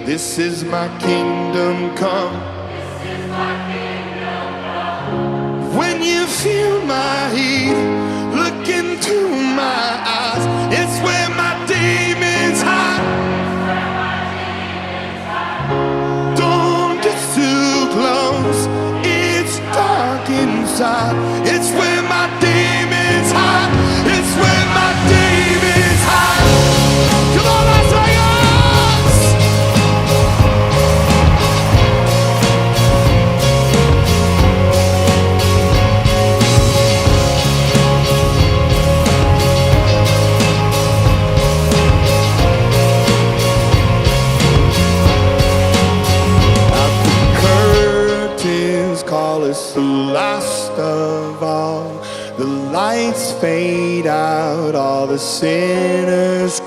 This is my kingdom come. When you feel my heat, look into my eyes. It's where my demons hide. Don't get too close, it's dark inside. It's where my demons hide. It's where my demons hide. Come on, Las Vegas! Call us the last of all. The lights fade out, all the sinners